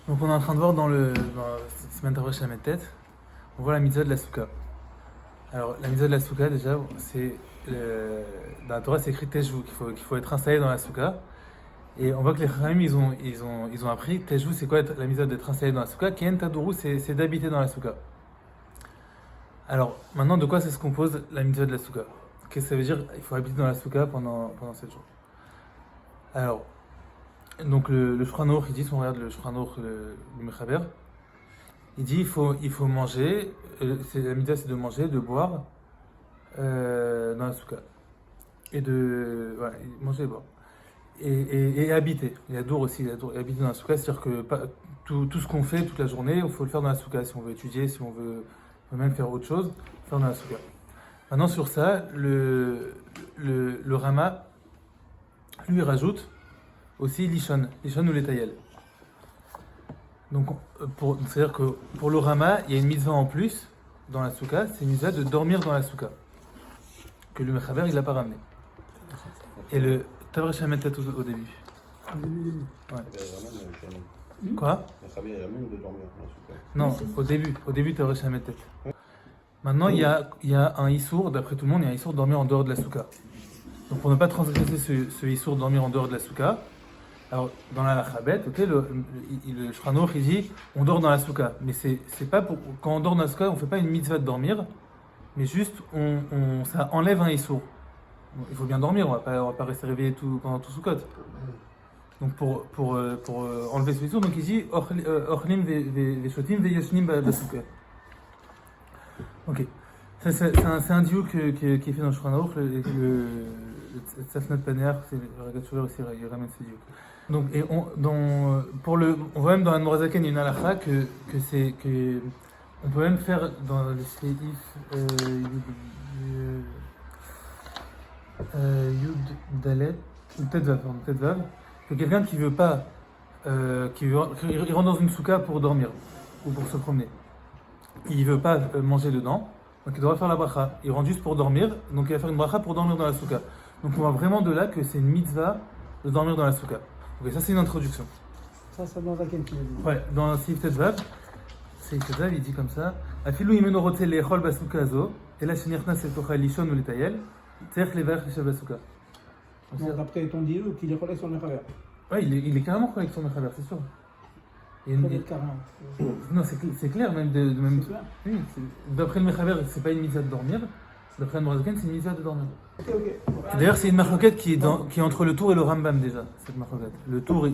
Donc on est en train de voir dans Semaine Tavresh la tête, on voit la mitzvah de la souka. Alors la mitzvah de la souka déjà, c'est dans la Torah c'est écrit Teshuvah, qu'il faut être installé dans la souka. Et on voit que les Chachamim ils ont appris Teshuvah, c'est quoi la mitzvah d'être installé dans la souka. Ken Tadourou, c'est d'habiter dans la souka. Alors maintenant, de quoi ça se compose la mitzvah de la souka? Qu'est-ce que ça veut dire? Il faut habiter dans la souka pendant 7 jours. Alors, donc le Shulchan Aruch, il dit, si on regarde le Shulchan Aruch du Mechaber, il dit il faut manger, la mitzvah c'est de manger, de boire dans la souka. Et voilà, manger et boire. Et habiter. Il y a Dour aussi, et habiter dans la souka, c'est-à-dire que tout ce qu'on fait toute la journée, il faut le faire dans la souka. Si on veut étudier, si on veut même faire autre chose, faire dans la souka. Maintenant sur ça, le Rama, lui rajoute aussi Lishon ou les Tayel. Donc, c'est-à-dire que pour le Rama, il y a une mitzvah en plus dans la souka, c'est une mitzvah de dormir dans la souka, que le Mechaber il n'a pas ramené. Et le Tavresh tête au début. Ouais. Quoi? Non, au début Tavresh tête. Maintenant, il y a un issour, d'après tout le monde, il y a un issour de dormir en dehors de la souka. Donc pour ne pas transgresser ce issour de dormir en dehors de la souka, alors dans la Lachabet, okay, le Shulchan Aruch il dit on dort dans la souka, mais c'est pas pour quand on dort dans la souka, on fait pas une mitzvah de dormir, mais juste ça enlève un issour. Il faut bien dormir, on va pas rester réveillé pendant tout soukot. Donc pour enlever ce issour, donc il dit ochlim veshotim veyeshnim basouka. Ok. C'est un duo qui est fait dans le Shulchan Aruch, le Tzafnat Paneach, c'est le Ragat Shover aussi, il ramène ce duo. Donc, on voit même dans Admor Zaken, il y a une halakha on peut même faire dans le Seif Yud Dalet, ou Tetvav, que quelqu'un qui veut pas, il rentre dans une souka pour dormir, ou pour se promener. Il veut pas manger dedans, donc il doit faire la bracha. Il rentre juste pour dormir, donc il va faire une bracha pour dormir dans la souka. Donc on voit vraiment de là que c'est une mitzvah de dormir dans la souka. Ok, ça c'est une introduction. Ça, c'est dans laquelle tu l'as dit. Ouais, dans Seif Tetvav, il dit comme ça Afilou imeno rote le'echol basouka azo, et la shenirna setocha lishon ou letayel, tzerich levarech lishav basouka. Donc après ton dieu, qu'il est collé sur le Mechaber. Ouais, il est carrément collé avec son Mechaber, c'est sûr. Carrément. Non, c'est clair, même C'est clair. Oui, d'après le Mechaber, c'est pas une mitzvah de dormir. D'après le Morazaken, c'est une mitzvah de dormir. Ok. D'ailleurs, c'est une marloquette qui est entre le Tour et le Rambam déjà, cette marloquette. Le Tour,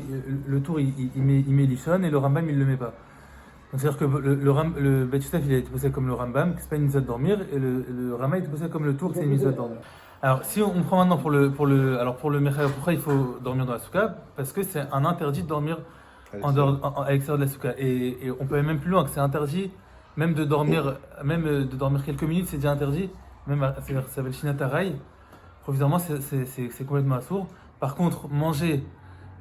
il met l'Ishon et le Rambam, il le met pas. C'est-à-dire que le Beit Yosef, il a été posé comme le Rambam, que c'est pas une mitzvah de dormir, et le Rama, il est posé comme le Tour, c'est une mitzvah de dormir. Alors, si on prend maintenant pour le Mechaber, pourquoi il faut dormir dans la souka? Parce que c'est un interdit de dormir à l'extérieur de la souka. Et on peut aller même plus loin, que c'est interdit, même de dormir quelques minutes, c'est déjà interdit. Même, ça s'appelle Shinatarai. Provisoirement, c'est complètement assourd. Par contre, manger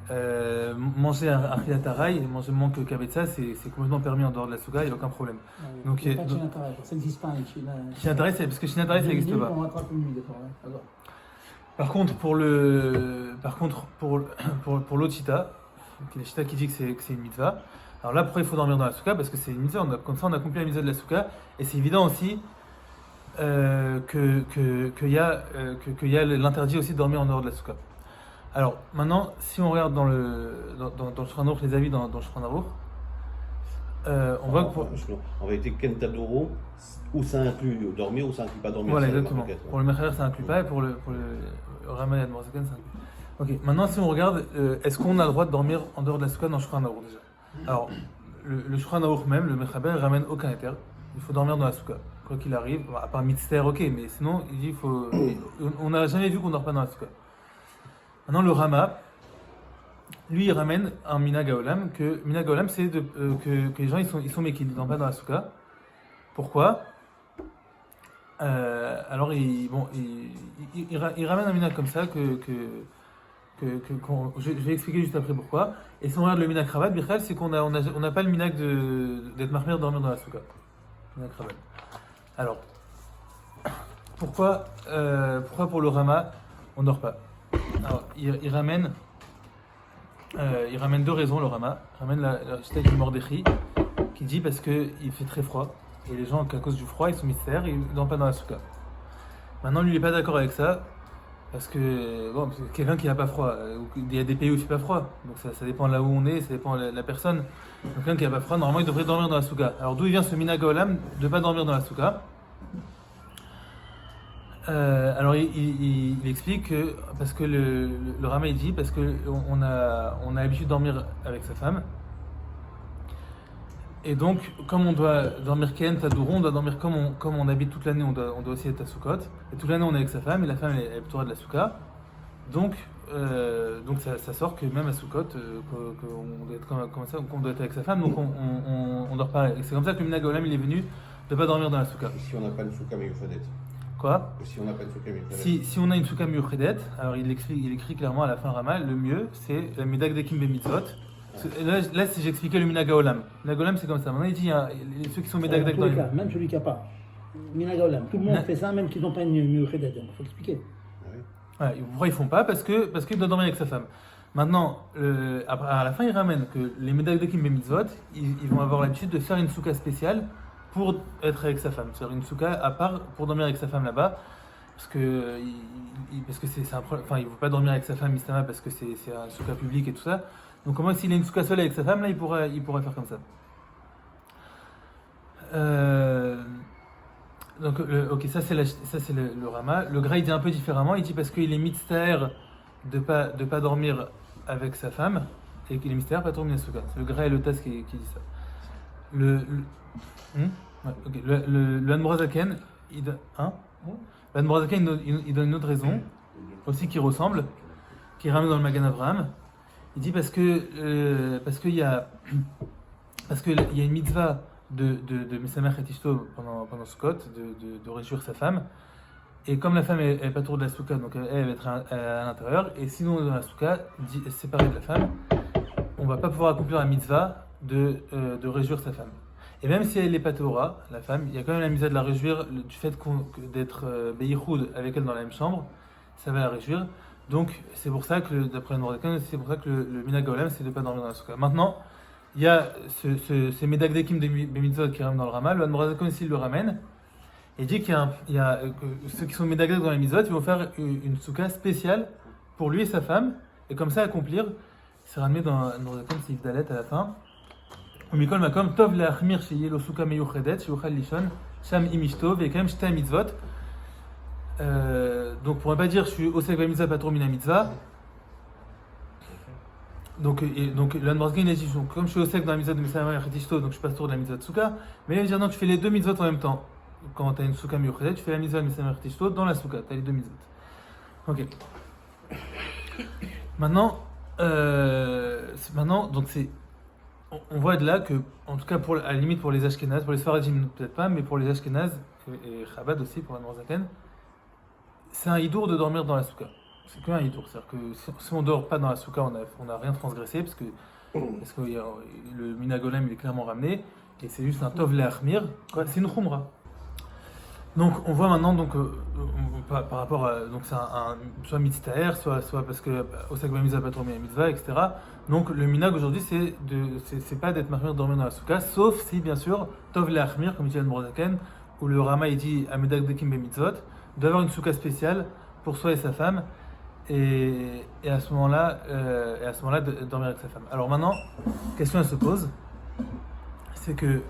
un Shinatarai, manger moins que Kabetza, c'est complètement permis en dehors de la souka, il n'y a aucun problème. Donc, pas de Shinatarai, ça n'existe pas. Shinatarai, parce que Shinatarai, ça n'existe pas. On rattrape une nuit, d'accord. Par contre, pour l'autre Shita, le Shita qui dit que c'est une mitzvah, alors là, pourquoi il faut dormir dans la souka? Parce que c'est une mitzvah, comme ça on accomplit la mitzvah de la souka, et c'est évident aussi qu'il y a l'interdit aussi de dormir en dehors de la souka. Alors maintenant, si on regarde dans le Shulchan Aruch, les avis dans le Shulchan Aruch, on voit que en réalité, Kentadoro, où ça inclut dormir ou ça inclut pas dormir. Voilà, exactement. Pour le Mechaber, ça inclut pas, et pour le Rama et Admor Zaken, ça inclut. Ok, maintenant si on regarde, est-ce qu'on a le droit de dormir en dehors de la souka dans le Shulchan Aruch déjà? Alors, le Shulchan Aruch même, le Mechaber, il ramène aucun éther. Il faut dormir dans la souka. Quoi qu'il arrive, à part Mitzter, ok, mais sinon, il dit on n'a jamais vu qu'on ne dort pas dans la souka. Maintenant, le Rama, lui, il ramène un Minhag HaOlam, que Minhag HaOlam, c'est que les gens, ils sont méquilles, ils ne dorment pas dans la souka. Pourquoi? Alors, il ramène un Minhag comme ça, je vais expliquer juste après pourquoi. Et si on regarde le Minhag Rabat, Bichal, c'est qu'on n'a pas le Minhag d'être marmir de dormir dans la souka. Minhag Rabat. Alors, pourquoi pour le Rama, on ne dort pas? Alors, il ramène il ramène deux raisons, le Rama. Il ramène la chita du Mordechai, qui dit parce qu'il fait très froid. Et les gens, à cause du froid, ils sont mystères, ils ne dorment pas dans la souka. Maintenant, lui, il n'est pas d'accord avec ça. Parce que, bon, c'est quelqu'un qui n'a pas froid, il y a des pays où il ne fait pas froid, donc ça dépend là où on est, ça dépend de la personne. Donc quelqu'un qui n'a pas froid, normalement il devrait dormir dans la souka. Alors d'où il vient ce minhag haolam de ne pas dormir dans la souka? Alors il explique que, parce que le Rama il dit, parce qu'on a l'habitude de dormir avec sa femme, et donc comme on doit dormir ken, tadourou, on doit dormir comme on habite toute l'année, on doit aussi être à soukot, et toute l'année on est avec sa femme, et la femme elle est plutôt de la souka, donc ça sort que même à soukot, qu'on doit être comme ça, qu'on doit être avec sa femme, donc on dort pas. Et c'est comme ça que le minhag haolam il est venu de pas dormir dans la souka. Et si on n'a pas une souka miyuchadet? Quoi? Et si on n'a pas une souka miyuchadet? Si on a une souka miyuchadet, alors il écrit clairement à la fin Rama, le mieux c'est la midag dekim bemitzvot. Là, si j'expliquais le minhag haolam. Le minhag haolam c'est comme ça. Maintenant il dit ceux qui sont midag Dans tous les dekim. cas, même celui qui n'a pas. Minhag haolam. Tout le monde fait ça, même qu'ils n'ont pas une miyuchadet. Il faut expliquer. Ouais, pourquoi ils font pas? Parce qu'il doit dormir avec sa femme. Maintenant, à la fin, il ramène que les midag dekim bemitzvot, ils vont avoir l'habitude de faire une souka spéciale pour être avec sa femme. C'est-à-dire une souka à part pour dormir avec sa femme là-bas. Parce que c'est un problème. Enfin, il ne veut pas dormir avec sa femme, Mistama, parce que c'est un souka public et tout ça. Donc, comment s'il a une souka seule avec sa femme, là, il pourrait faire comme ça. Donc, ok, ça c'est le Rama. Le Gra il dit un peu différemment. Il dit parce qu'il est mystère de pas dormir avec sa femme et qu'il est mystère pas dormir souka. C'est le Gra et le Tas qui dit ça. Le Admorazaken, il donne l'Admorazaken il donne une autre raison aussi qui ressemble, qui ramène dans le Magan Avraham. Il dit parce qu'il y a une mitzvah de Mesamer et Ishto pendant Sukkot, de réjouir sa femme. Et comme la femme est pas trop de la souka, donc elle va être à l'intérieur, et sinon dans la souka, séparée de la femme, on va pas pouvoir accomplir la mitzvah de réjouir sa femme. Et même si elle n'est pas Torah, la femme, il y a quand même la mitzvah de la réjouir du fait d'être Beyichoud avec elle dans la même chambre, ça va la réjouir. Donc c'est pour ça que, d'après le Mordechai, c'est pour ça que le minhag haolam c'est de ne pas dormir dans la souka. Maintenant, il y a ce midag dekim de bemitzvot qui ramène dans le Rama, le Admorazaken aussi le ramène, et dit qu'il y a ceux qui sont midag dans les mitzvot, ils vont faire une souka spéciale pour lui et sa femme, et comme ça accomplir, c'est ramené dans Admorazaken, c'est Yvdalet à la fin. Umikol makom tov leachmir sheyeh lo souka meyuchedet sheyuchal lishon sham imishto ve'ekayem shtei mitzvot. Donc pour ne pas dire je suis osek b'mitzvah pas trop mina mitzvah. Donc l'Admorazaken il a dit comme je suis osek dans la mitzvah de Mesamer et Ishto, donc je passe tour de la mitzvah de souka. Mais il va dire non, tu fais les deux mitzvot en même temps. Quand tu as une souka miyuchedet, tu fais la mitzvah de Mesamer et Ishto dans la souka. Tu as les deux mitzvot. Ok. Maintenant donc c'est on voit de là que, en tout cas à la limite pour les Ashkénazes, pour les Sfaradim peut-être pas, mais pour les Ashkénazes et Chabad aussi pour l'Admorazaken, c'est un hidour de dormir dans la souka. C'est qu'un hidour, c'est-à-dire que si on dort pas dans la souka, on n'a rien transgressé parce que le minhag haolam il est clairement ramené et c'est juste un tov leachmir, c'est une khumra. Donc on voit maintenant par rapport à donc c'est soit mitztaher, soit parce que osek b'mitzvah pas trop mitzvah, etc. Donc le minhag aujourd'hui c'est pas d'être mahmir de dormir dans la souka, sauf si bien sûr tov leachmir comme dit l'Admorazaken, où le Rama il dit amedag dekim bemitzvot, d'avoir une souka spéciale pour soi et sa femme et à ce moment-là de dormir avec sa femme. Alors maintenant question elle se pose, c'est que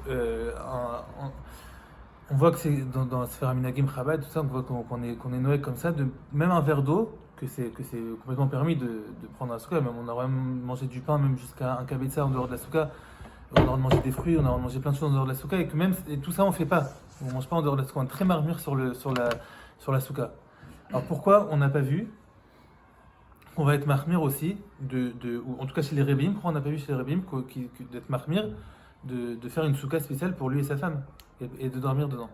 on voit que c'est dans Sfera Minagim Chabad, tout ça, on voit qu'on est noé comme ça, même un verre d'eau, que c'est complètement permis de prendre à la souka. Même on a même mangé du pain, même jusqu'à un kabetza en dehors de la souka. On a le droit de manger des fruits, on a le droit de manger plein de choses en dehors de la souka, et tout ça on fait pas. On mange pas en dehors de la souka, on est très marmure sur la souka. Alors pourquoi on n'a pas vu qu'on va être marmire aussi, ou en tout cas chez les Rebim, pourquoi on n'a pas vu chez les Rebim d'être marmire, de faire une souka spéciale pour lui et sa femme et de dormir dedans?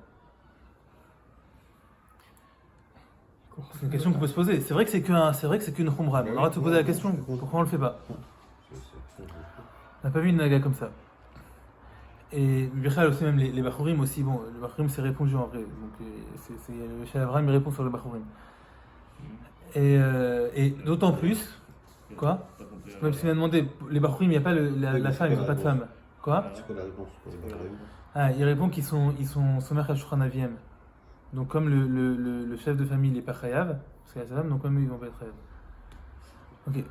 C'est une question qu'on peut se poser. C'est vrai que c'est qu'une khumra. On va te poser la question pourquoi on le fait pas. On n'a pas vu une naga comme ça. Et Bichal aussi, même les Bachurim aussi. Bon, le Bachurim c'est répondu en vrai. Donc chez Abraham il répond sur le Bachurim. Et d'autant plus Quoi? Pas compris. Même s'il m'a demandé, les Bachurim, il n'y a pas la femme, ils n'ont pas de femme. Quoi? C'est quoi la réponse? C'est quoi la réponse? Ah, il répond qu'ils sont Somer Hashukran Aviem. Donc, comme le chef de famille n'est pas Chayav, parce qu'il a sa femme, donc comme eux, ils vont pas être Chayav. Ok.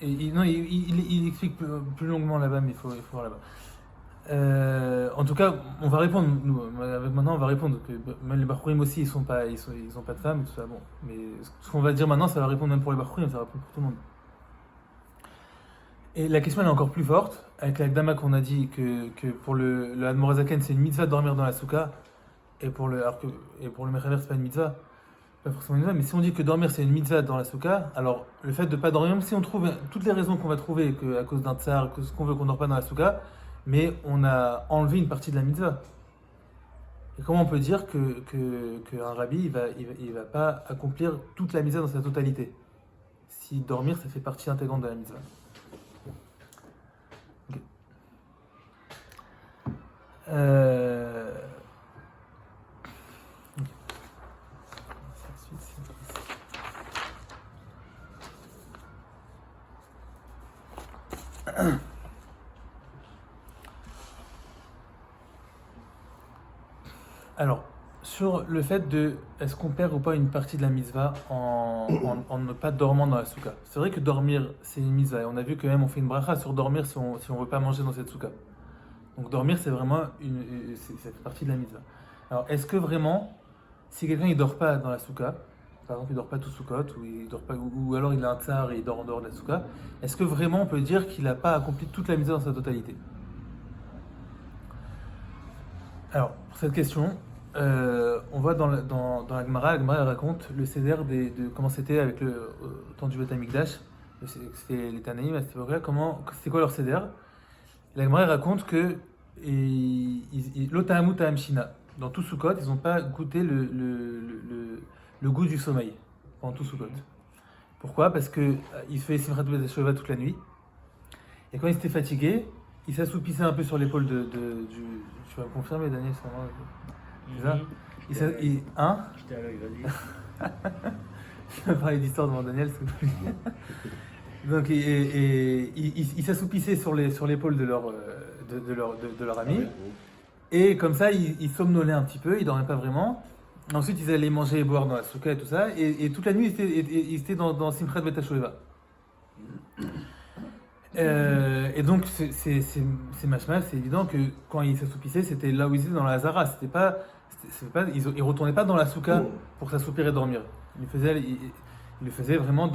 Et non, il explique plus longuement là-bas, mais il faut voir là-bas. En tout cas, on va répondre. Nous, maintenant, on va répondre que même les Bachurim aussi, ils ont pas de femmes, tout ça. Bon, mais ce qu'on va dire maintenant, ça va répondre même pour les Bachurim, ça va répondre pour tout le monde. Et la question elle est encore plus forte avec l'Agdama qu'on a dit que pour le Admorazaken c'est une mitzvah de dormir dans la souka et pour le Mechaber c'est pas une mitzvah, pas forcément une mitzvah, mais si on dit que dormir c'est une mitzvah dans la souka, alors le fait de pas dormir, même si on trouve toutes les raisons qu'on va trouver à cause d'un tsar, que ce qu'on veut qu'on dort pas dans la souka, mais on a enlevé une partie de la mitzvah. Et comment on peut dire qu'un rabbi il va pas accomplir toute la mitzvah dans sa totalité si dormir ça fait partie intégrante de la mitzvah? Okay. Alors, sur le fait de est-ce qu'on perd ou pas une partie de la mitzvah en ne pas dormant dans la souka. C'est vrai que dormir c'est une mitzvah et on a vu que même on fait une bracha sur dormir si on veut pas manger dans cette souka. Donc dormir c'est vraiment c'est partie de la mitzvah. Alors est-ce que vraiment si quelqu'un il dort pas dans la souka, par exemple il dort pas tout soukot ou il dort pas ou alors il a un tsar et il dort en dehors de la souka, est-ce que vraiment on peut dire qu'il n'a pas accompli toute la mitzvah dans sa totalité? Alors pour cette question on voit dans la Gemara elle raconte le seder de comment c'était avec le au temps du Beth Amikdash, c'était les Tanaïm à cette époque-là, c'était quoi leur seder? La Gemara raconte que l'Otahamut Ta'am Shina, dans tout Sukkot, ils n'ont pas goûté le goût du sommeil pendant tout Sukkot. Pourquoi? Parce qu'ils faisaient Simchat Beit HaShoeva toute la nuit, et quand ils étaient fatigués, ils s'assoupissaient un peu sur l'épaule du. Tu vas me confirmer, Daniel, c'est vraiment. C'est ça? Hein? J'étais à l'œil, vas-y. Je vais parler d'histoire devant Daniel, s'il vous plaît. Donc, ils s'assoupissaient sur l'épaule de leur ami. Et comme ça, ils somnolaient un petit peu, ils dormaient pas vraiment. Ensuite, ils allaient manger et boire dans la souka et tout ça. Et toute la nuit, ils étaient dans Simchat Beit HaShoeva. Et donc, c'est machma, c'est évident que quand ils s'assoupissaient, c'était là où ils étaient dans la Hazara. Ils retournaient pas dans la souka pour s'assoupir et dormir. Ils le faisaient vraiment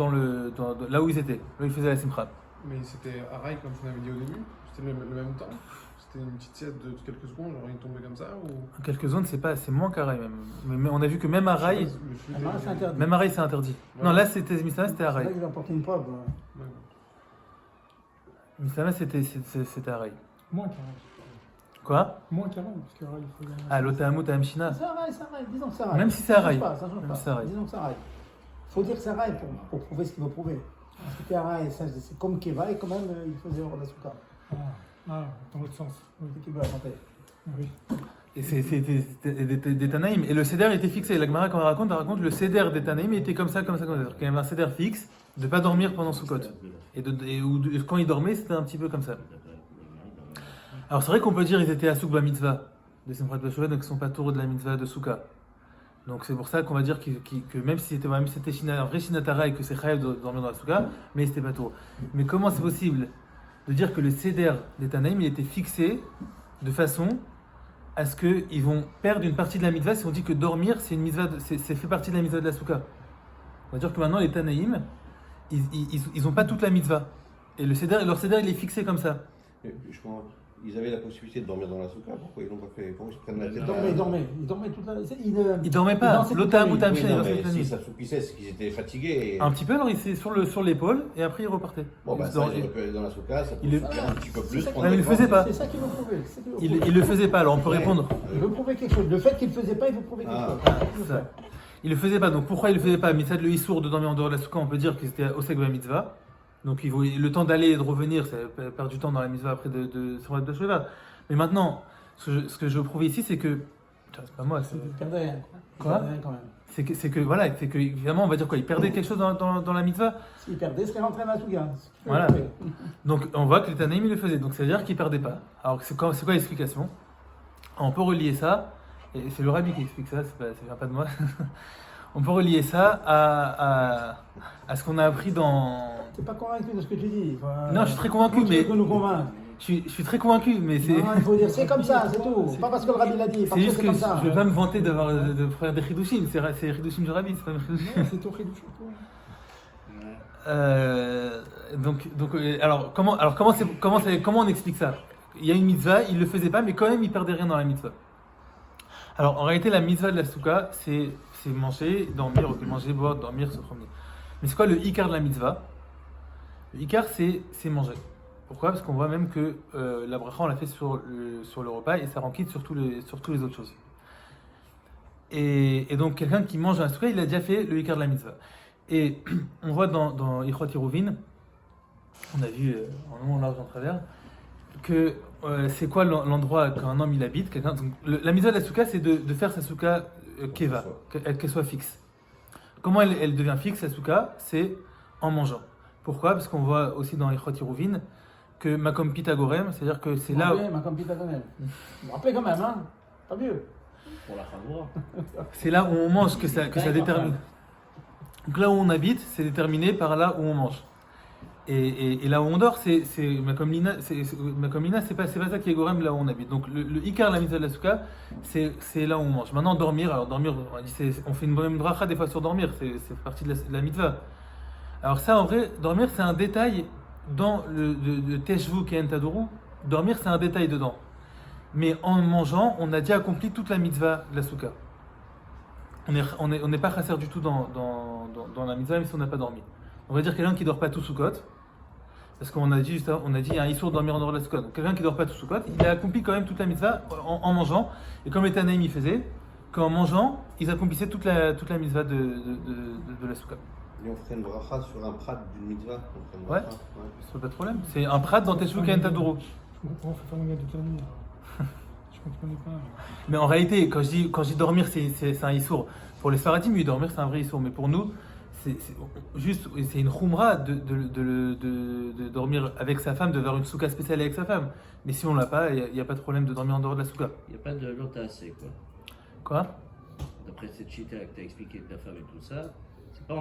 là où ils étaient, là où ils faisaient la simcha. Mais c'était Araï comme on avait dit au début? C'était le même temps? C'était une petite sieste de quelques secondes, genre il tombait comme ça ou... Quelques zones, c'est moins qu'Araï même. Mais on a vu que même Araï, c'est interdit. même Araï c'est interdit. Ouais. Non, là c'était Misama, c'était C'est Araï. là qu'ils ont apporté une preuve. Ouais. Misama c'était Araï. Moins qu'Araï. Quoi? Moins qu'Araï, parce qu'Araï, il faut... Ah, l'Otahamut à Amshina. C'est Araï, disons que c'est Araï. Même si c'est Araï. Ça change Même pas. si c'est Araï. Disons que c'est Araï. Il faut dire que c'est Araï pour prouver ce qu'il veut prouver. Parce que c'était Araï, c'est comme Keva et quand même il faisait hors la souka. Dans l'autre sens. Oui. C'est qu'il veut raconter. Oui. Et c'était des Tanaïm. Et le Seder était fixé. La Gemara, quand elle raconte le Seder des Tanaïm était comme ça. C'est-à-dire qu'il y avait un Seder fixe de ne pas dormir pendant Sukkot. Quand ils dormaient, c'était un petit peu comme ça. Alors c'est vrai qu'on peut dire qu'ils étaient à Souk Mitzvah de Simchat Beit HaShoeva, donc ils ne sont pas tours de la Mitzvah de Souka. Donc c'est pour ça qu'on va dire que même si c'était un vrai Shinatara et que c'est Chayav de dormir dans la Souka, mais c'était pas tour. Mais comment c'est possible de dire que le Seder des Tanaïm il était fixé de façon à ce qu'ils vont perdre une partie de la mitzvah si on dit que dormir c'est une mitzvah, c'est fait partie de la mitzvah de la souka. On va dire que maintenant les Tanaïm, ils ont pas toute la mitzvah. Et leur Seder il est fixé comme ça. Je crois ils avaient la possibilité de dormir dans la souka, pourquoi ils l'ont pas fait? Pourquoi ils se prennent la tête? Ils dormaient toute la... Ils dormaient pas. L'Otahamut à Amshina, ils dormaient toute la Si nuit. ça s'assoupissaient, c'est qu'ils étaient fatigués. Un petit peu, alors il s'est sur l'épaule et après il repartait. Bon, bah, ça, ils auraient pu aller dans la souka, ça peut Il est- faire un petit peu plus. Ouais, mais il le faisait pas. C'est ça qu'il veut prouver. Il le faisait pas, alors on peut répondre. Il veut prouver quelque chose. Le fait qu'il ne le faisait pas, il veut prouver quelque chose. C'est ça. Il le faisait pas, donc pourquoi il le faisait pas? Mitzvah le Issour de dormir en dehors de la souka, on peut dire que c'était Osek ba mitzvah. Donc il vaut le temps d'aller et de revenir, ça perd du temps dans la mitzvah après de Simchat Beit HaShoeva. Mais maintenant, ce que je veux prouver ici, c'est que C'est pas moi. Il perdait rien. Quoi Il perdait rien quand même. Voilà, c'est que évidemment on va dire quoi, il perdait quelque chose dans la mitzvah. S'il perdait, il serait rentré dans la Souga. Voilà. Donc on voit que les Tanaïm il le faisait, donc ça veut dire qu'il perdait pas. Alors c'est quoi l'explication? On peut relier ça, et c'est le rabbi qui explique ça, ça vient pas de moi. On peut relier ça à ce qu'on a appris dans. T'es pas convaincu de ce que tu dis. Enfin, Non, je suis très convaincu, comment tu mais veux nous convaincre. je suis très convaincu, mais c'est. Non, il faut dire c'est comme ça, c'est tout. Pas parce que le rabbi l'a dit, parce C'est que juste c'est que comme ça. je vais pas me vanter de faire des Hidushim, c'est Hidushim du rabbi, c'est pas un Hidushim. Non, c'est ton Khidouche. Alors comment on explique ça? Il y a une mitzvah, il le faisait pas, mais quand même il perdait rien dans la mitzvah. Alors en réalité la mitzvah de la souka, c'est manger, dormir, manger, boire, dormir, se promener. Mais c'est quoi le ikar de la mitzvah? Le ikar c'est manger. Pourquoi? Parce qu'on voit même que la bracha on l'a fait sur le repas et ça renquitte sur tous les autres choses. Et donc quelqu'un qui mange dans la souka, il a déjà fait le ikar de la mitzvah. Et on voit dans Ichot Yeruvin, on a vu en long, en large, en travers, que c'est quoi l'endroit qu'un homme il habite. Donc, la mitzvah de la souka, c'est de faire sa souka keva, qu'elle soit fixe. Comment elle devient fixe, la souka? C'est en mangeant. Pourquoi? Parce qu'on voit aussi dans Ichot Yeruvin que Makom Pitagorem, c'est-à-dire que c'est là. Oui, Makom Pitagorem. Vous me rappelez quand même, hein? Pas mieux. Pour la Chavoura. C'est là où on mange que ça détermine. Donc là où on habite, c'est déterminé par là où on mange. Et là où on dort, c'est Makomlina, c'est pas ça qui est Gorem là où on habite. Donc le Ikar, la mitzvah de la souka, c'est là où on mange. Maintenant dormir, on fait une bonne bracha des fois sur dormir, c'est partie de la mitzvah. Alors ça en vrai, dormir c'est un détail dans le Teshvu qui est Entadoru. Dormir c'est un détail dedans. Mais en mangeant, on a déjà accompli toute la mitzvah de la souka. On n'est pas chasser du tout dans la mitzvah, même si on n'a pas dormi. On va dire quelqu'un qui dort pas tout Sukkot, parce qu'on a dit juste avant, on a dit il y a un issour de dormir en dehors de la Sukkot. Donc quelqu'un qui dort pas tout Sukkot, il a accompli quand même toute la mitzvah en mangeant. Et comme les Tanaïm y faisaient, qu'en mangeant, ils accomplissaient toute la mitzvah de la Sukkot. Et on ferait une bracha sur un prat d'une mitzvah. Ouais, c'est pas de problème. C'est un prat dans Teshuvah Kain Tadoro. Je comprends, faut faire le gars de ta nuit. Je comprenais pas. Mais en réalité, quand je dis dormir, c'est un issour. Pour les Sfaradim, oui, dormir c'est un vrai issour. Mais pour nous, c'est une khumra de dormir avec sa femme, de faire une souka spéciale avec sa femme. Mais si on l'a pas, il n'y a pas de problème de dormir en dehors de la souka. Il n'y a pas de lotassé, quoi. Quoi? D'après cette chita que tu as expliqué de ta femme et tout ça, c'est pas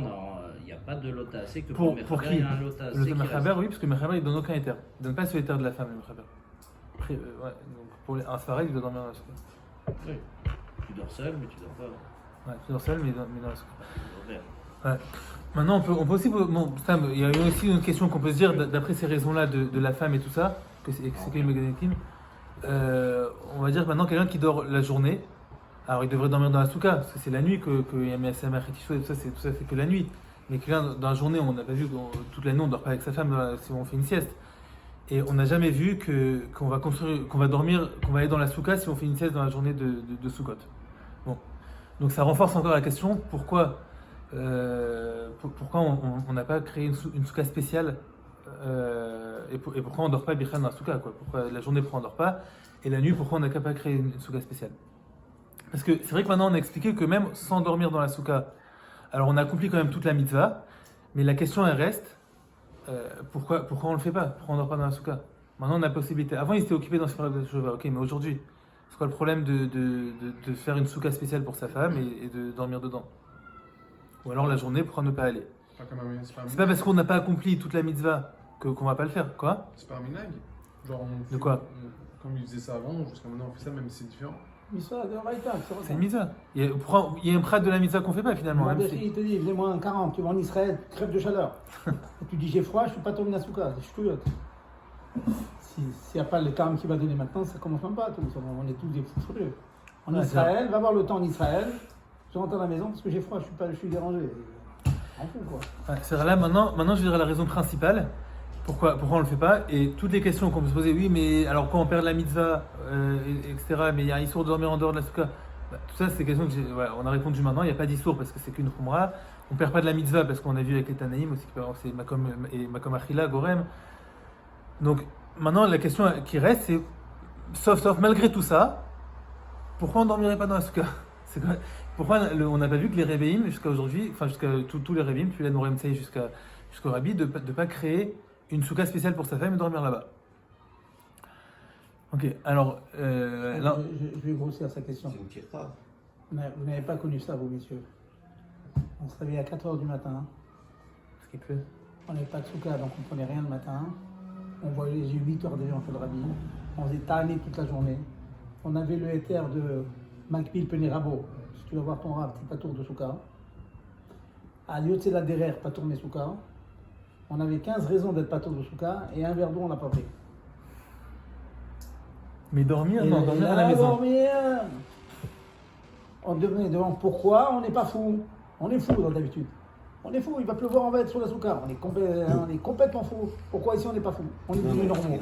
il n'y a pas de lotassé que Pour le qui? Mechaber, il y a un lotassé Le qui Mechaber, reste. oui, parce que le Mechaber il donne aucun éther. Il donne pas ce éther de la femme, le Mechaber. Après, ouais, donc pour un Sfarad, il doit dormir dans la souka. Oui. Tu dors seul, mais tu dors pas. Ouais, tu dors seul, mais dans la souka. Tu dors Ouais. Maintenant, on peut aussi. Bon, Sam, il y a aussi une question qu'on peut se dire, d'après ces raisons-là de la femme et tout ça, que c'est que les Meganetim. On va dire maintenant, quelqu'un qui dort la journée, alors il devrait dormir dans la souka, parce que c'est la nuit qu'il y a MSM, et tout ça, c'est que la nuit. Mais quelqu'un dans la journée, on n'a pas vu, toute la nuit, on ne dort pas avec sa femme si on fait une sieste. Et on n'a jamais vu qu'on va dormir, qu'on va aller dans la souka si on fait une sieste dans la journée de Sukkot. Bon. Donc ça renforce encore la question, pourquoi on n'a pas créé une souka spéciale et pourquoi on ne dort pas Bichan dans la souka, quoi. Pourquoi la journée, pourquoi on ne dort pas, et la nuit, pourquoi on n'a pas créé une souka spéciale. Parce que c'est vrai que maintenant on a expliqué que même sans dormir dans la souka, alors on a accompli quand même toute la mitzvah, mais la question elle reste, pourquoi on ne le fait pas? Pourquoi on ne dort pas dans la souka? Maintenant on a la possibilité. Avant ils étaient occupés dans ce période de Shova, ok, mais aujourd'hui, c'est quoi le problème de faire une souka spéciale pour sa femme et de dormir dedans? Ou alors la journée, pourquoi ne pas aller? C'est pas parce qu'on n'a pas accompli toute la mitzvah qu'on va pas le faire, quoi? C'est pas un minag. Genre, De quoi? Comme ils faisaient ça avant, jusqu'à maintenant on fait ça, même si c'est différent. Mitzvah de Raïta, C'est une mitzvah. Il y a un prat de la mitzvah qu'on fait pas finalement. Même Il te dit, faisais moins 40, tu vas en Israël, crève de chaleur. Et tu dis, j'ai froid, je ne suis pas tombé dans la souka, je suis couillotte. S'il n'y a pas le terme qu'il va donner maintenant, ça commence même pas. On est tous des fous furieux. En Israël, va voir le temps en Israël, je rentre à la maison parce que j'ai froid, je suis dérangé. En fou, quoi. Ouais, c'est vrai, là, maintenant, je dirais la raison principale. Pourquoi on le fait pas? Et toutes les questions qu'on peut se poser, oui, mais alors quand on perd la mitzvah, etc., mais il y a un issour de dormir en dehors de la souka. Tout ça, c'est des questions que on a répondu maintenant. Il n'y a pas d'issour parce que c'est qu'une khumra. On perd pas de la mitzvah parce qu'on a vu avec les Tanaïm aussi que c'est Makom Achila, Gorem. Donc maintenant, la question qui reste, c'est sauf malgré tout ça, pourquoi on ne dormirait pas dans la souka? C'est quoi? Pourquoi on n'a pas vu que les Rebbeim, jusqu'à aujourd'hui, enfin jusqu'à tous les Rebbeim, depuis l'Admor Msaï jusqu'au Rabbi, de ne pas créer une souka spéciale pour sa femme et dormir là-bas? Ok, alors. Là... Je vais grossir sa question. C'est une tira. Vous n'avez pas connu ça, vous, messieurs. On se réveillait à 4h du matin. Ce qui pleut. On n'avait pas de souka, donc on ne prenait rien le matin. On voyageait 8h déjà, on fait le Rabbi. On faisait tanner toute la journée. On avait le éther de Makbil Penirabo. Si tu vas voir ton rab, c'est pas tour de souka. À Yotze la derrière, pas tourner souka. On avait 15 raisons d'être pas tour de souka et un verre d'eau, on n'a pas pris. Mais dormir, Et non, dormir à la maison. Dormir. On demande pourquoi on n'est pas fou. On est fou d'habitude. On est fou, il va pleuvoir, on va être sur la souka. On est complètement fou. Pourquoi ici on n'est pas fou? On est Non, devenus mais normaux.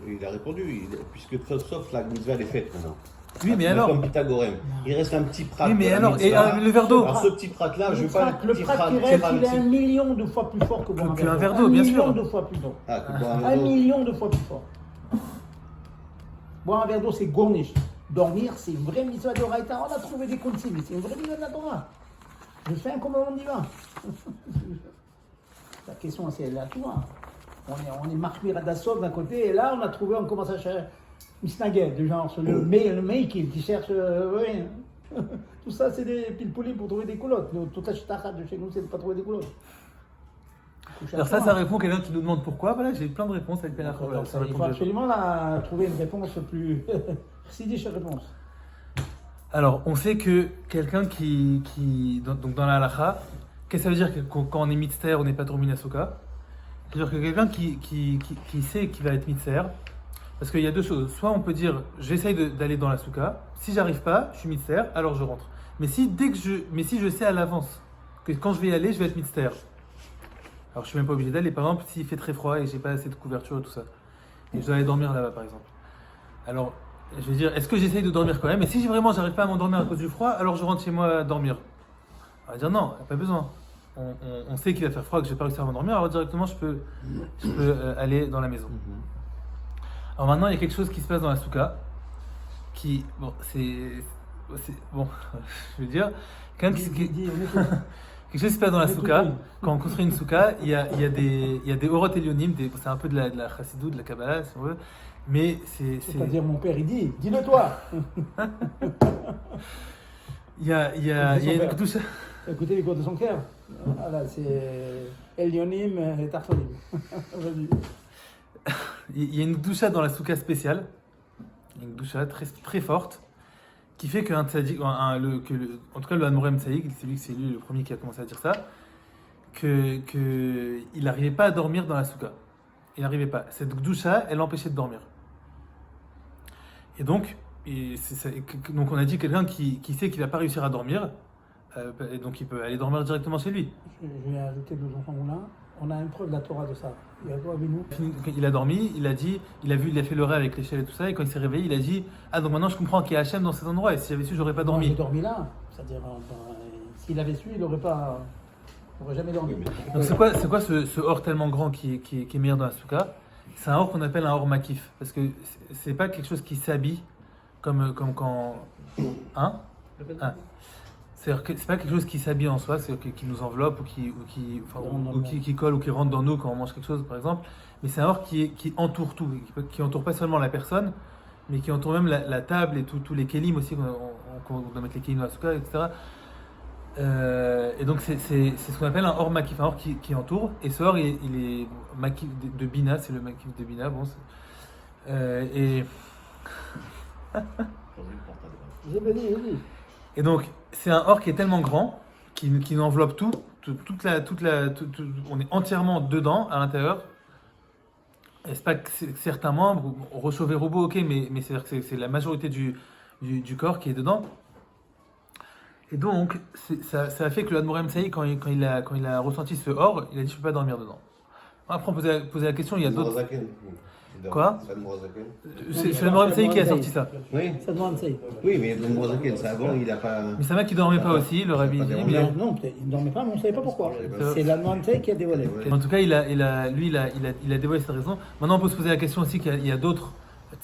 il a répondu, puisque sauf la mitzvah elle est faite maintenant. Oui, mais C'est alors. comme Pythagorème. Il reste un petit prat. Oui, mais de la alors, et mitzvah. le verre d'eau? Alors ce petit prat là, je veux pas Le prat qui reste, il est 1 million de fois plus fort que boire un Que un verre verre d'eau, bien sûr. 1 million de fois plus fort. Ah, que boire 1 verre d'eau. million de fois plus fort. Boire un verre d'eau, c'est gournish. Dormir, c'est une vraie mitzvah de Raïta. On a trouvé des consignes, c'est une vraie mitzvah de la Torah. Je fais un commandement divin. La question, c'est là, tu vois. On est marqué à Dassov d'un côté, et là, on commence à chercher une snaguette, du genre, le make-it qui cherche. Oui. Tout ça, c'est des pilpoulis pour trouver des culottes. Toute la ch'tachat de chez nous, c'est de ne pas trouver des culottes. Alors ça répond quelqu'un qui nous demande pourquoi. Voilà, j'ai plein de réponses avec Pénard. Il faut absolument trouver une réponse plus. Sidiche réponse. Alors, on sait que quelqu'un donc dans la halakha, qu'est-ce que ça veut dire que quand on est mitzter, on n'est pas tourné à souka? C'est-à-dire que quelqu'un qui sait qu'il va être mitzter, parce qu'il y a deux choses. Soit on peut dire, j'essaye d'aller dans la souka, si j'arrive pas, je suis mitzter, alors je rentre. Mais si je sais à l'avance que quand je vais y aller, je vais être mitzter, alors je suis même pas obligé d'aller. Par exemple, s'il fait très froid et j'ai pas assez de couverture et tout ça, et je dois aller dormir là-bas par exemple. Alors, je vais dire, est-ce que j'essaye de dormir quand même? Et si j'arrive pas à m'endormir à cause du froid, alors je rentre chez moi dormir. On va dire non, il n'y a pas besoin. On sait qu'il va faire froid, que je vais pas réussir à m'endormir, alors directement je peux aller dans la maison. Alors maintenant, il y a quelque chose qui se passe dans la souka, qui, bon, bon, je veux dire, quelque chose qui se passe dans la souka. Quand on construit une souka, il y a des orot elionim, c'est un peu de la chassidou, de la kabbalah, si on veut. Mais c'est. C'est-à-dire, mon père, il dit, dis-le toi. Il y a une douche. Écoutez les cours de son cœur. Voilà, c'est Elionim et Tarfonim. Vas-y. Il y a une doucha dans la souka spéciale, une doucha très, très forte, qui fait qu'un tzaddik, en tout cas le Admorem Tzadik, c'est lui le premier qui a commencé à dire ça, qu'il n'arrivait pas à dormir dans la souka. Il n'arrivait pas. Cette doucha, elle l'empêchait de dormir. Et donc, donc on a dit quelqu'un qui sait qu'il va pas réussir à dormir, et donc il peut aller dormir directement chez lui. Je vais ajouter deux enfants moulins. On a une preuve de la Torah de ça. Il y a quoi avec nous? Il a dormi, il a fait le rêve avec l'échelle et tout ça, et quand il s'est réveillé, il a dit ah donc maintenant je comprends qu'il y a Hachem dans cet endroit, et si j'avais su, j'aurais pas dormi. J'ai dormi là. C'est-à-dire, s'il avait su, il n'aurait jamais dormi. Donc c'est quoi ce or tellement grand qui est meilleur dans la souka? C'est un or qu'on appelle un or makif, parce que c'est pas quelque chose qui s'habille comme quand c'est-à-dire que c'est pas quelque chose qui s'habille en soi, c'est qui nous enveloppe ou qui colle ou qui rentre dans nous quand on mange quelque chose par exemple, mais c'est un or qui entoure tout, qui entoure pas seulement la personne, mais qui entoure même la table et tous les kelim aussi, qu'on doit mettre les kelim dans la souka, etc. Et donc c'est ce qu'on appelle un or makif, un or qui entoure, et ce or il est makif de Bina, c'est le makif de Bina, bon et donc c'est un or qui est tellement grand qui enveloppe tout, on est entièrement dedans à l'intérieur. Et c'est pas que certains membres, Rocho Verubo, ok, mais c'est la majorité du corps qui est dedans. Et donc, ça a fait que le Admorem Tzadik, quand il a ressenti ce or, il a dit je ne peux pas dormir dedans. Après, on posait la question, il y a d'autres. Quoi? C'est l'Admorem Tzadik qui a sorti ça. Oui, Ça demande ça. oui, mais le Mourazaken, c'est avant, il n'a pas. Mais c'est un mec qui ne dormait pas aussi, le Rabbi dit. Non, peut-être, il ne dormait pas, mais on ne savait pas pourquoi. C'est la demande qui a dévoilé. En tout cas, il a dévoilé cette raison. Maintenant, on peut se poser la question aussi qu'il y a d'autres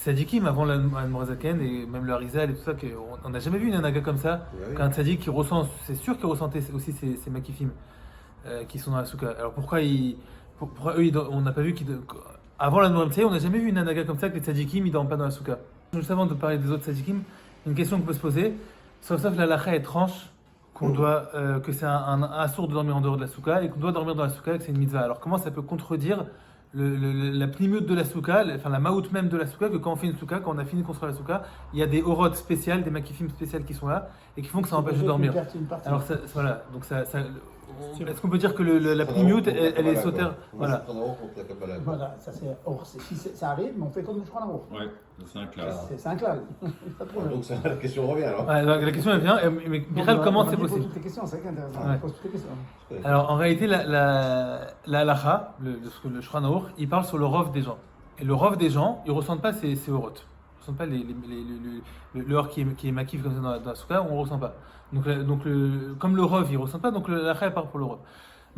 tzadikim avant l'Admorazaken et même le Harizal et tout ça, on n'a jamais vu une anaga comme ça, Oui. qu'un tzadik qui ressent, c'est sûr qu'il ressentait aussi ces makifim qui sont dans la souka. Alors pourquoi eux, on n'a pas vu avant l'Admorazaken, on n'a jamais vu une anaga comme ça que les tzadikim ils dorment pas dans la souka. Juste avant de parler des autres tzadikim, une question qu'on peut se poser, sauf la lacha est tranche, que c'est un assour de dormir en dehors de la souka et qu'on doit dormir dans la souka et que c'est une mitzvah. Alors comment ça peut contredire la pnimut de la souka, la maout même de la souka, que quand on fait une souka, quand on a fini de construire la souka, il y a des orotes spéciales, des makifim spéciales qui sont là et qui font que ça empêche de dormir. Alors voilà, donc est-ce qu'on peut dire que la pnimut, elle est sautère? Voilà. Voilà, ça c'est. Or, si ça arrive, mais on fait comme le Shulchan Aruch. Ouais, c'est un classe. C'est un clal. Pas de problème. Donc la question revient alors. Ouais, donc, la question elle vient, mais Michal, comment c'est possible? On pose toutes les questions, c'est ça qui est intéressant. Ouais. On pose toutes les questions. Alors en réalité, la halacha, le Shulchan Aruch, il parle sur le rov des gens. Et le rov des gens, ils ne ressentent pas ces orotes. Ils ne ressentent pas le or qui est makif comme ça dans la souka, on ne ressent pas. Donc comme le rov, ils ne ressentent pas, donc la halacha part pour le rov.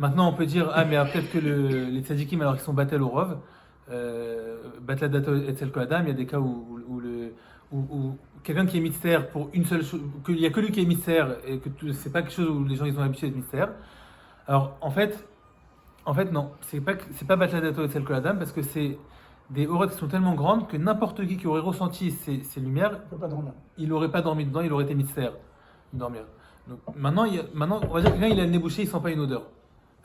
Maintenant, on peut dire, mais peut-être que les tzadikim, alors qu'ils sont battel au rov, battel dato et tel adam, il y a des cas où quelqu'un qui est mystère pour une seule chose, qu'il n'y a que lui qui est mystère et que c'est pas quelque chose où les gens ils ont l'habitude d'être mystère. Alors en fait non, c'est pas battel dato et tel adam parce que c'est des aurotes qui sont tellement grandes que n'importe qui aurait ressenti ces lumières, On ne peut pas dormir. il n'aurait pas dormi dedans, il aurait été mystère de dormir. Donc maintenant, on va dire que quelqu'un il a le nez bouché, il sent pas une odeur.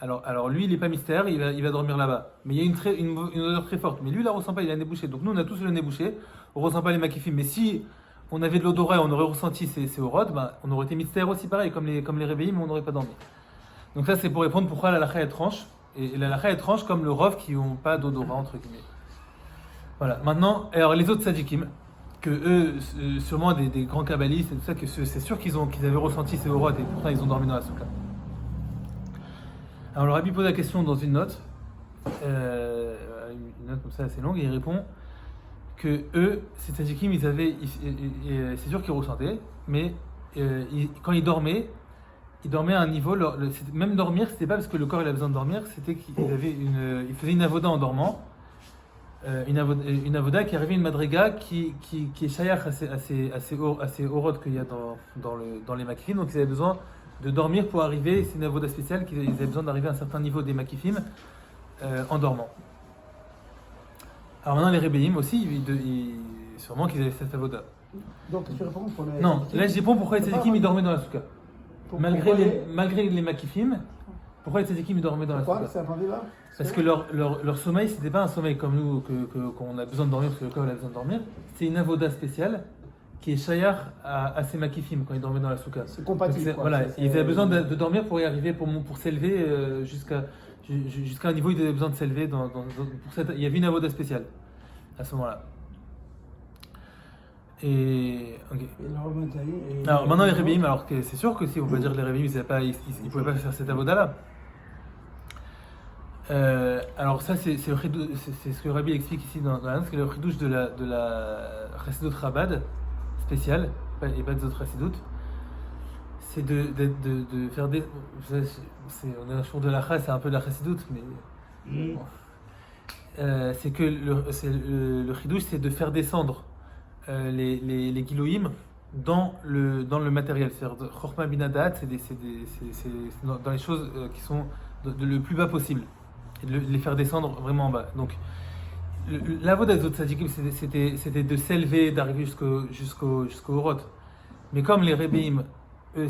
Alors lui, il n'est pas mystère, il va dormir là-bas. Mais il y a une odeur très forte. Mais lui, il la ressent pas, il a le nez bouché. Donc nous, on a tous le nez bouché, on ressent pas les makifim. Mais si on avait de l'odorat et on aurait ressenti ces orotes, on aurait été mystère aussi pareil, comme les réveillés, mais on n'aurait pas dormi. Donc ça, c'est pour répondre pourquoi la lacha est tranche. Et la lacha est tranche comme le rov qui n'ont pas d'odorat, entre guillemets. Voilà. Maintenant, alors les autres tzadikim, que eux, sûrement des grands kabbalistes et tout ça, que c'est sûr qu'ils avaient ressenti ces orotes et pourtant ils ont dormi dans la souka. Alors le rabbi pose la question dans une note comme ça assez longue, et il répond que eux, ces tzadikim, c'est sûr qu'ils ressentaient, mais quand ils dormaient à un niveau, même dormir, c'était pas parce que le corps il a besoin de dormir, c'était qu'ils faisaient une avoda en dormant, une avoda qui arrivait une madriga qui est shayach à ces orotes qu'il y a dans les makifim, donc ils avaient besoin de dormir pour arriver, c'est une avoda spéciale, qu'ils avaient besoin d'arriver à un certain niveau des makifim en dormant. Alors maintenant les rébéim aussi, sûrement qu'ils avaient cette avoda. Donc tu réponds pour les. Non, là je réponds pourquoi les tzadikim ils dormaient dans la souka. Malgré les makifim, pourquoi les tzadikim ils dormaient dans la Pourquoi souka? c'est un point là? Parce que leur sommeil, c'était pas un sommeil comme nous, qu'on a besoin de dormir parce que le corps a besoin de dormir. C'est une avoda spéciale qui est shayach à ces makifim quand ils dormaient dans la souka. C'est compatible. Voilà, ils avaient besoin de dormir pour y arriver, pour s'élever jusqu'à un niveau où ils avaient besoin de s'élever. Il y avait une avoda spéciale à ce moment-là. Alors maintenant les rébéim, alors que c'est sûr que si on peut dire que les rébéim, ils ne pouvaient pas faire cette avoda-là. Alors ça c'est ce que le Rabbi explique ici dans la note, c'est le chidouche de la chassidut Chabad spéciale, et pas des autres chassidoutes, c'est de faire des... on est un jour de la chasse, c'est un peu de la chassidoute, mais... c'est que le chidouche c'est de faire descendre les giloïm dans le matériel, c'est-à-dire chorma binadat, c'est dans les choses qui sont le plus bas possible. Et de les faire descendre vraiment en bas. Donc, la voie des autres tzadikim, c'était de s'élever, d'arriver jusqu'au horot. Mais comme les rébéim, eux,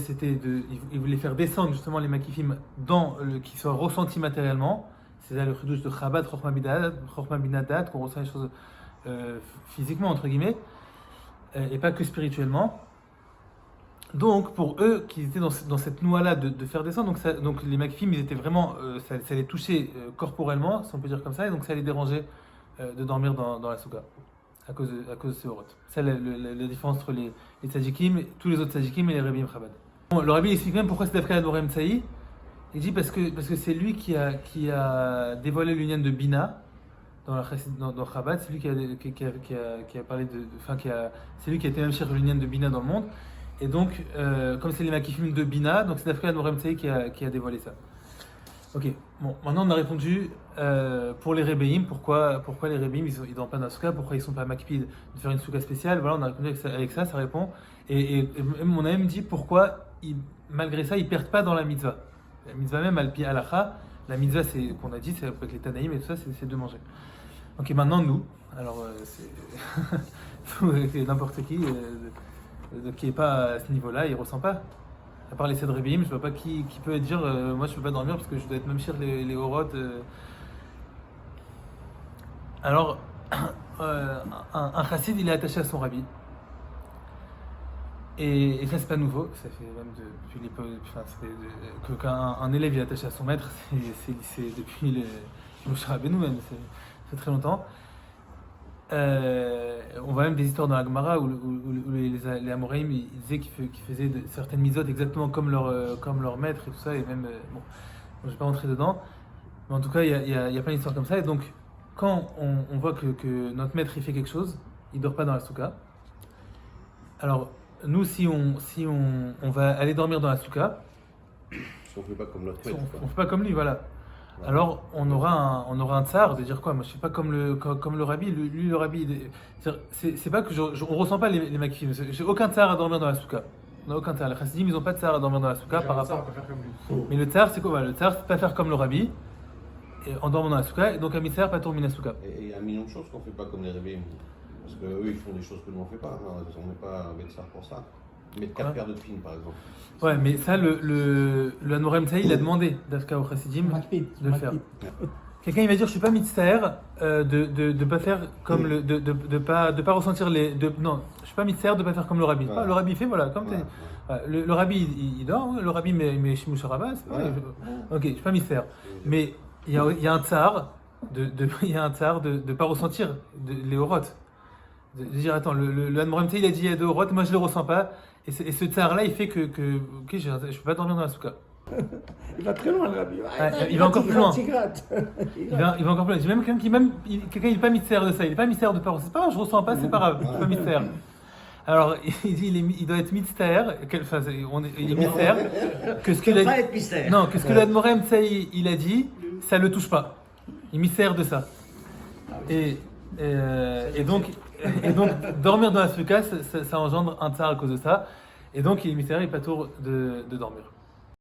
ils voulaient faire descendre justement les makifim qui soient ressentis matériellement. C'est-à-dire le chidouche de Chabad, Chorma Binadat, qu'on ressent les choses physiquement, entre guillemets, et pas que spirituellement. Donc, pour eux, qui étaient dans cette noix-là de faire descendre, donc les makifim, ils étaient vraiment, ça les touchait corporellement, si on peut dire comme ça, et donc ça les dérangeait de dormir dans la souka, à cause de ces orotes. C'est la différence entre les tzadikim, tous les autres tzadikim et les rébéim Chabad. Bon, le rabbi explique même pourquoi c'est d'Afka Admorem Tsaï. Il dit parce que c'est lui qui a dévoilé l'union de Bina dans Chabad, c'est lui qui a parlé c'est lui qui a été même chercher l'union de Bina dans le monde. Et donc, comme c'est les makifim de Bina, donc c'est Dafka Admorem Tsaï qui a dévoilé ça. Ok, bon, maintenant on a répondu pour les Rébéim, pourquoi les Rébéim ils dorment pas dans la souka, pourquoi ils sont pas makpid de faire une souka spéciale, voilà, on a répondu avec ça répond. Et on a même dit pourquoi, malgré ça, ils perdent pas dans la mitzvah. La mitzvah même, al-pi halacha, la mitzvah c'est qu'on a dit, c'est avec les Tanaïm et tout ça, c'est de manger. Ok, maintenant nous, alors c'est n'importe qui est pas à ce niveau-là, il ressent pas. À part les Cédrébim, je vois pas qui peut dire moi je peux pas dormir parce que je dois être même cher les horotes. Alors, un chassid il est attaché à son rabbi. Et ça c'est pas nouveau, ça fait même depuis l'époque, qu'un élève est attaché à son maître, c'est depuis les Moshe Rabbeinu même, c'est très longtemps. On voit même des histoires dans la Gemara où les Amoraïm ils disaient qu'ils faisaient certaines misotes exactement comme leur maître et tout ça, et même, bon, je ne vais pas rentrer dedans, mais en tout cas il y a plein d'histoires comme ça, et donc quand on voit que notre maître il fait quelque chose, il ne dort pas dans la souka. Alors nous si on va aller dormir dans la souka, On ne fait pas comme notre maître. on ne fait pas comme lui, voilà. Alors on aura un tsar de dire quoi? Moi je suis pas comme le rabbi, lui le rabbi. C'est pas que on ressent pas les makifim. J'ai aucun tsar à dormir dans la souka. On n'a aucun tsar. Les chassidim ils ont pas de tsar à dormir dans la souka par rapport. On peut faire comme lui. Mais le tsar c'est quoi? Voilà, le tsar c'est pas faire comme le rabbi en dormant dans la souka, et donc un misère pas tourner la souka. Et il y a un million de choses qu'on ne fait pas comme les Rébéim. Parce qu'eux, ils font des choses que nous, on ne fait pas. On n'est pas médecin pour ça. Mettre 4 paires de pins, par exemple. Ouais, mais ça, le Anorem Tsaï, il a demandé d'Afka au Chassidim Makpid, de le faire. makpid. Quelqu'un il va dire je suis pas mitzvah de pas faire comme de pas ressentir non, je suis pas mitzvah de pas faire comme le rabbi. Ouais. Ah, le rabbi fait voilà comme Ouais. Ouais, le rabbi il dort, le rabbi met shimush rabba, c'est pareil. Ouais. Ok, je suis pas mitzvah. Mais il y a un tsar de pas ressentir les orotes. De dire attends, le Admorem il a dit il y a 2 orotes, moi je le ressens pas, et ce tsar là il fait que ok, je peux pas dormir dans la souka. Il va très loin, le rabbi. Il va encore plus loin. Il gratte. Il va encore plus loin. Même quelqu'un il n'est pas mystère de ça, il n'est pas mystère de pas. C'est pas grave, je ressens pas, c'est pas grave, je suis pas mystère. Alors il dit il doit être mystère, enfin il est mystère que ce qu'il a Pas être mystère. non, que ce que l'Admorem il a dit, ça le touche pas. Il mystère de ça. Et donc dormir dans la souka, ça engendre un tsar à cause de ça. Et donc il est mystère, il n'est pas tour de dormir.